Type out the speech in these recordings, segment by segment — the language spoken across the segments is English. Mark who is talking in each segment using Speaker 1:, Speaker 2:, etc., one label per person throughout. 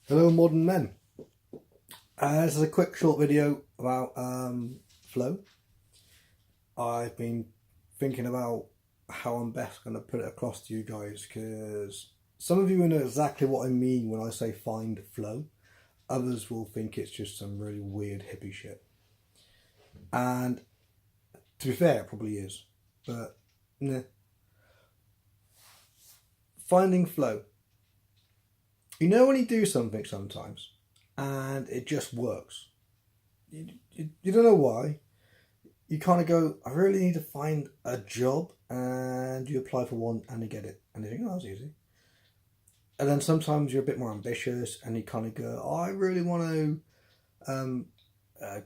Speaker 1: Hello modern men. This is a quick short video about flow. I've been thinking about how I'm best going to put it across to you guys, because some of you will know exactly what I mean when I say find flow. Others will think it's just some really weird hippie shit. And to be fair, it probably is. But nah. Finding flow. You know when you do something sometimes and it just works. You don't know why. You kind of go, I really need to find a job, and you apply for one and you get it. And you think, oh, that's easy. And then sometimes you're a bit more ambitious and you kind of go, oh, I really want to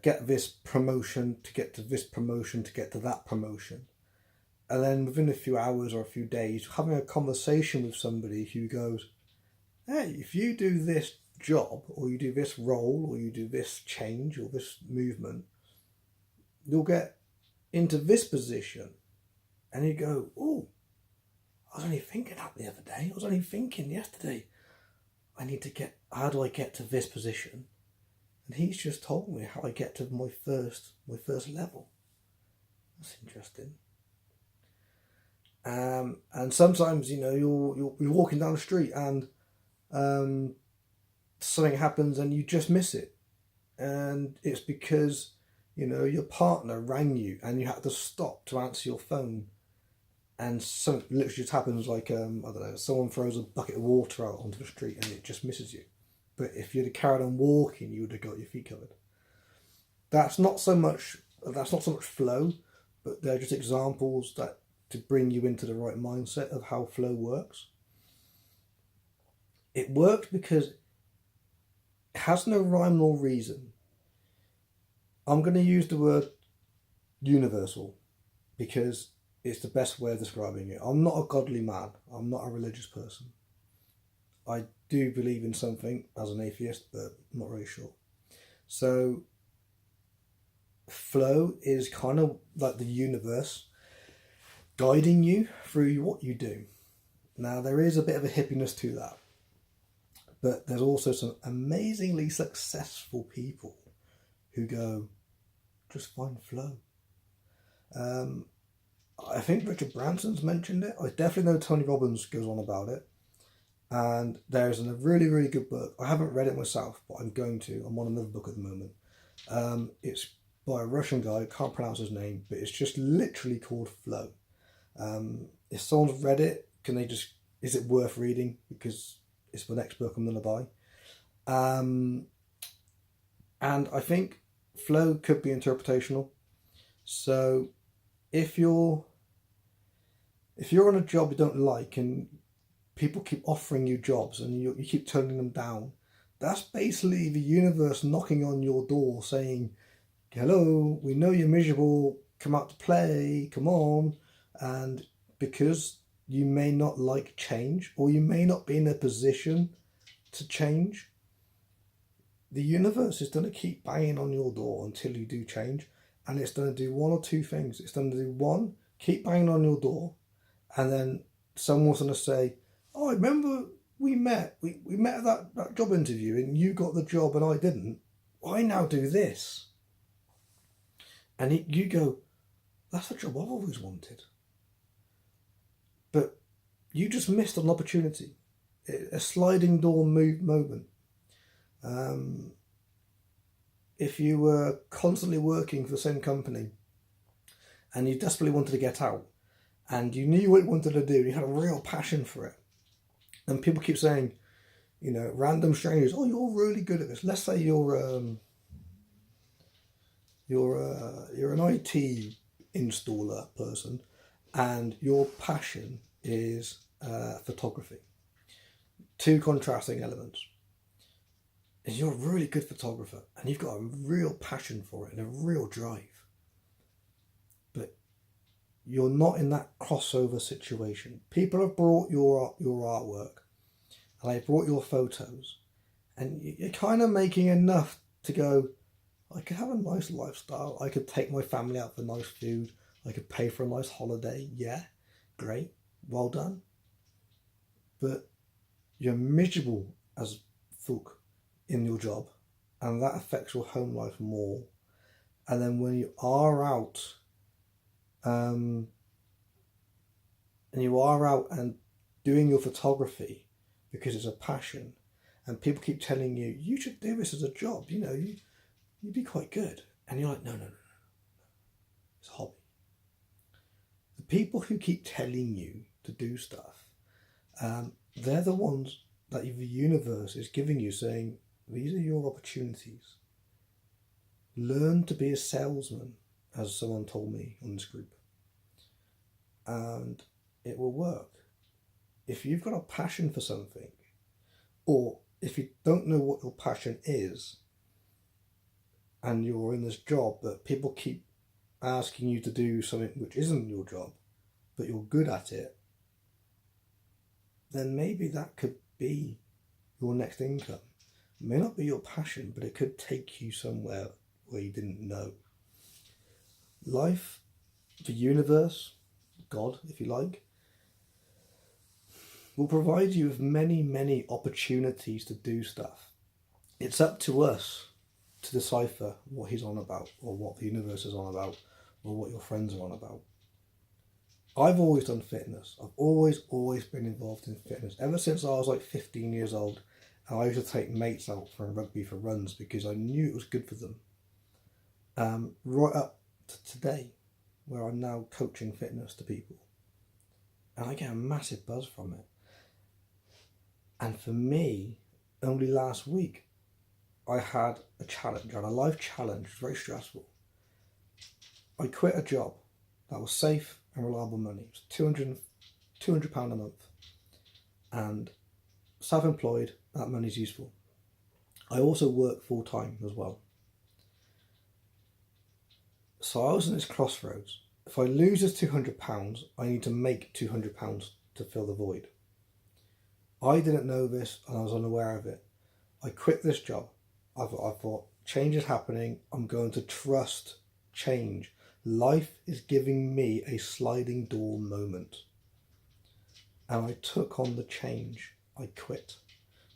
Speaker 1: get this promotion to get to this promotion to get to that promotion. And then within a few hours or a few days, having a conversation with somebody who goes, hey, if you do this job or you do this role or you do this change or this movement, you'll get into this position. And you go, oh, I was only thinking that the other day. I was only thinking yesterday, how do I get to this position? And he's just told me how I get to my first level. That's interesting. And sometimes, you'll be walking down the street and something happens and you just miss it. And it's because, your partner rang you and you had to stop to answer your phone. And something literally just happens, like, I don't know, someone throws a bucket of water out onto the street and it just misses you. But if you'd have carried on walking, you would have got your feet covered. That's not so much flow, but they're just examples that to bring you into the right mindset of how flow works. It works because it has no rhyme nor reason. I'm going to use the word universal because it's the best way of describing it. I'm not a godly man. I'm not a religious person. I do believe in something as an atheist, but I'm not really sure. So flow is kind of like the universe guiding you through what you do. Now, there is a bit of a hippiness to that, but there's also some amazingly successful people who go, just find flow. I think Richard Branson's mentioned it. I definitely know Tony Robbins goes on about it. And there's a really, really good book. I haven't read it myself, but I'm going to. I'm on another book at the moment. It's by a Russian guy. I can't pronounce his name, but it's just literally called Flow. If someone's read it, is it worth reading? Because it's the next book I'm going to buy. And I think flow could be interpretational. So if you're on a job you don't like and people keep offering you jobs and you keep turning them down, that's basically the universe knocking on your door saying, hello, we know you're miserable, come out to play, come on. And because you may not like change, or you may not be in a position to change, the universe is going to keep banging on your door until you do change. And it's going to do one or two things. It's going to do one, keep banging on your door, and then someone's going to say, oh, I remember we met at that job interview and you got the job and I didn't. I now do this. And you go, that's the job I've always wanted. But you just missed an opportunity, a sliding door moment. If you were constantly working for the same company and you desperately wanted to get out and you knew what you wanted to do, you had a real passion for it, and people keep saying, random strangers, oh, you're really good at this. Let's say you're an IT installer person and your passion is photography. Two contrasting elements. Is you're a really good photographer and you've got a real passion for it and a real drive, but you're not in that crossover situation. People have brought your artwork and they've brought your photos, and you're kind of making enough to go, I could have a nice lifestyle, I could take my family out for nice food, I could pay for a nice holiday. Yeah, great, well done. But you're miserable as fuck in your job, and that affects your home life more. And then when you are out, and doing your photography because it's a passion, and people keep telling you, you should do this as a job, you'd be quite good. And you're like, no, it's a hobby. The people who keep telling you to do stuff, they're the ones that the universe is giving you, saying, these are your opportunities. Learn to be a salesman, as someone told me on this group. And it will work. If you've got a passion for something, or if you don't know what your passion is, and you're in this job but people keep asking you to do something which isn't your job, but you're good at it, then maybe that could be your next income. It may not be your passion, but it could take you somewhere where you didn't know. Life, the universe, God, if you like, will provide you with many, many opportunities to do stuff. It's up to us to decipher what he's on about, or what the universe is on about, or what your friends are on about. I've always done fitness. I've always been involved in fitness. Ever since I was like 15 years old, and I used to take mates out for rugby for runs because I knew it was good for them. Right up to today, where I'm now coaching fitness to people. And I get a massive buzz from it. And for me, only last week, I had a challenge, I had a life challenge. It was very stressful. I quit a job that was safe and reliable money. It was £200 a month. And self-employed, that money's useful. I also work full-time as well. So I was in this crossroads. If I lose this £200, I need to make £200 to fill the void. I didn't know this, and I was unaware of it. I quit this job. I thought, change is happening. I'm going to trust change. Life is giving me a sliding door moment. And I took on the change. I quit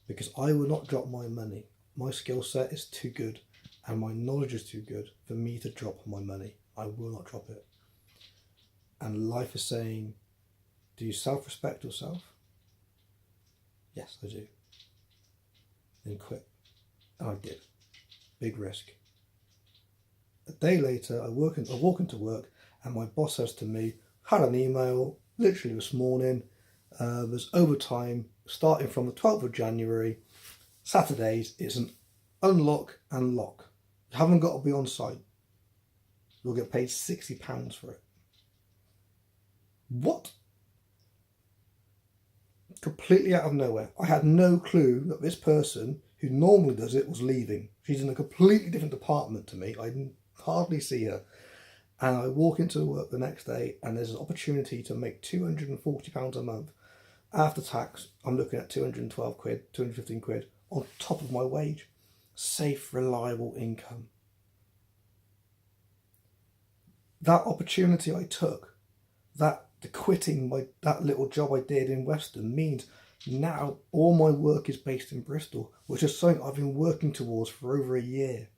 Speaker 1: because I will not drop my money. My skill set is too good and my knowledge is too good for me to drop my money. I will not drop it. And life is saying, do you self-respect yourself? Yes, I do. Then quit. And I did. Big risk. A day later, I walk into work and my boss says to me, had an email literally this morning, there's overtime starting from the 12th of January, Saturdays, it's an unlock and lock. You haven't got to be on site. You'll get paid £60 for it. What? Completely out of nowhere. I had no clue that this person who normally does it was leaving. She's in a completely different department to me. I hardly see her. And I walk into work the next day and there's an opportunity to make £240 a month. After tax, I'm looking at 212 quid, 215 quid on top of my wage. Safe, reliable income. That opportunity I took, that quitting that little job I did in Western, means now all my work is based in Bristol, which is something I've been working towards for over a year.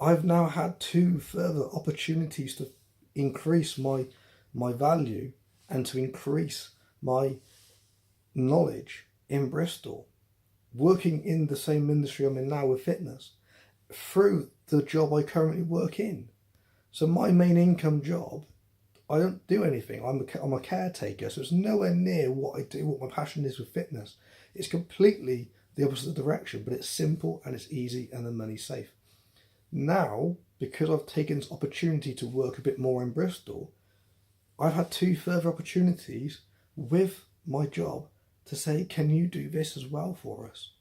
Speaker 1: I've now had 2 further opportunities to increase my value and to increase my knowledge in Bristol, working in the same industry I'm in now with fitness, through the job I currently work in. So my main income job, I don't do anything. I'm a caretaker, so it's nowhere near what I do, what my passion is with fitness. It's completely the opposite direction, but it's simple and it's easy and the money's safe. Now, because I've taken this opportunity to work a bit more in Bristol, I've had 2 further opportunities with my job to say, can you do this as well for us?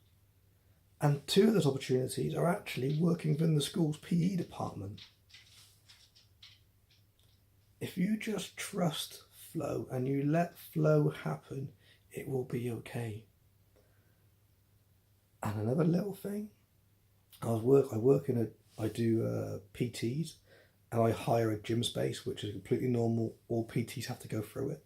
Speaker 1: And 2 of those opportunities are actually working within the school's PE department. If you just trust flow and you let flow happen, it will be okay. And another little thing, I do PTs, and I hire a gym space, which is completely normal. All PTs have to go through it.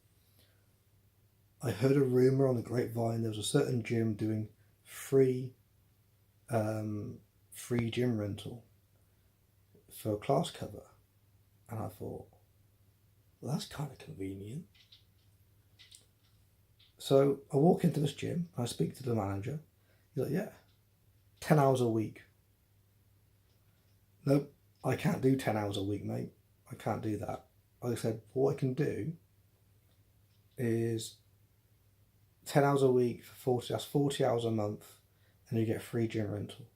Speaker 1: I heard a rumour on the grapevine there was a certain gym doing free gym rental for a class cover. And I thought, well, that's kind of convenient. So I walk into this gym, I speak to the manager. He's like, yeah, 10 hours a week. Nope, I can't do 10 hours a week, mate. I can't do that. I said, what I can do is 10 hours a week for 40, that's 40 hours a month, and you get free gym rental.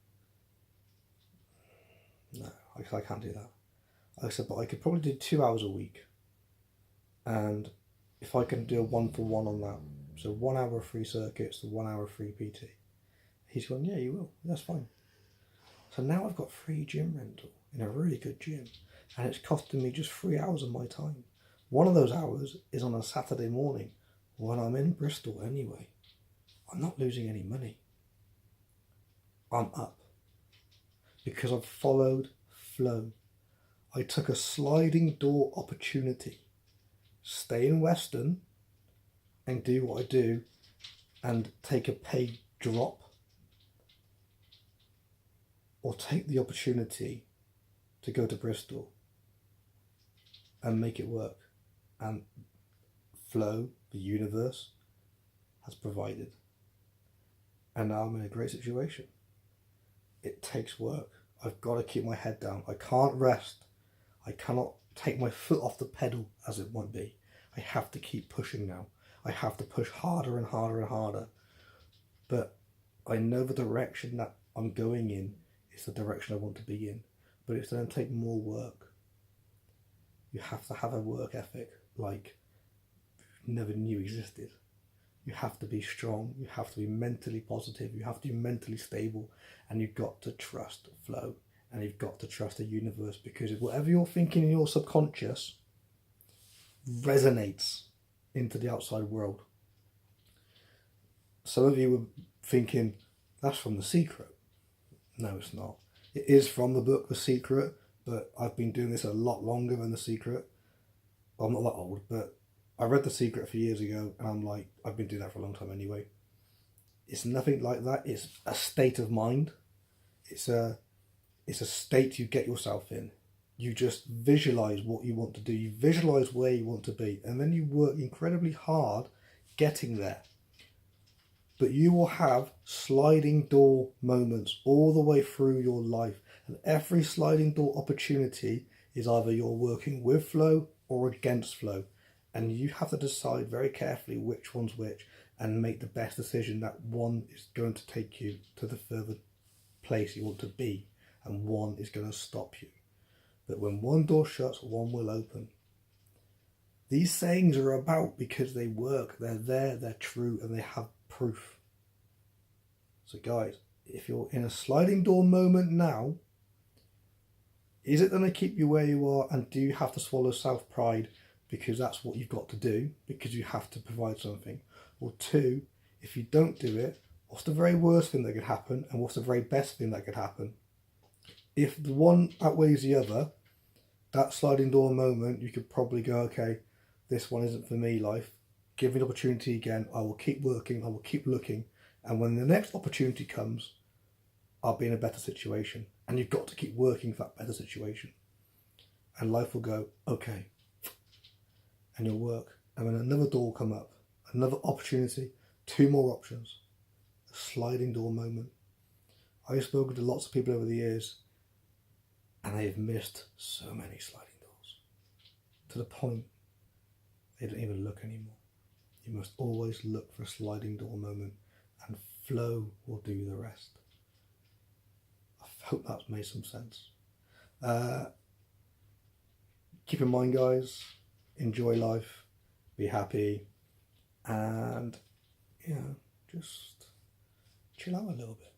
Speaker 1: No, I can't do that. I said, but I could probably do 2 hours a week. And if I can do a 1-for-1 on that, so 1 hour of free circuits to 1 hour free PT. He's gone, yeah, you will. That's fine. So now I've got free gym rental in a really good gym, and it's costing me just 3 hours of my time. One of those hours is on a Saturday morning when I'm in Bristol anyway. I'm not losing any money. I'm up because I've followed flow. I took a sliding door opportunity. Stay in Western and do what I do and take a pay drop, or take the opportunity to go to Bristol and make it work. And flow, the universe, has provided. And now I'm in a great situation. It takes work. I've got to keep my head down. I can't rest. I cannot take my foot off the pedal, as it might be. I have to keep pushing now. I have to push harder and harder and harder. But I know the direction that I'm going in is the direction I want to be in. But it's going to take more work. You have to have a work ethic like you never knew existed. You have to be strong. You have to be mentally positive. You have to be mentally stable. And you've got to trust flow. And you've got to trust the universe, because whatever you're thinking in your subconscious resonates into the outside world. Some of you were thinking, that's from The Secret. No, it's not. It is from the book The Secret, but I've been doing this a lot longer than The Secret. Well, I'm not that old, but I read The Secret a few years ago, and I'm like, I've been doing that for a long time anyway. It's nothing like that. It's a state of mind. It's a state you get yourself in. You just visualize what you want to do. You visualize where you want to be, and then you work incredibly hard getting there. But you will have sliding door moments all the way through your life. And every sliding door opportunity is either you're working with flow or against flow. And you have to decide very carefully which one's which, and make the best decision that one is going to take you to the further place you want to be, and one is going to stop you. But when one door shuts, one will open. These sayings are about because they work, they're there, they're true, and they have proof. So guys, if you're in a sliding door moment now, is it going to keep you where you are, and do you have to swallow self-pride because that's what you've got to do, because you have to provide something? Or two, if you don't do it, what's the very worst thing that could happen, and what's the very best thing that could happen? If the one outweighs the other, that sliding door moment, you could probably go, okay, this one isn't for me, life. Give me an opportunity again. I will keep working. I will keep looking. And when the next opportunity comes, I'll be in a better situation. And you've got to keep working for that better situation. And life will go, okay. And you'll work. And then another door will come up. Another opportunity. 2 more options. A sliding door moment. I've spoken to lots of people over the years, and they have missed so many sliding doors, to the point they don't even look anymore. You must always look for a sliding door moment, and flow will do the rest. I hope that's made some sense. Keep in mind, guys, enjoy life, be happy, and just chill out a little bit.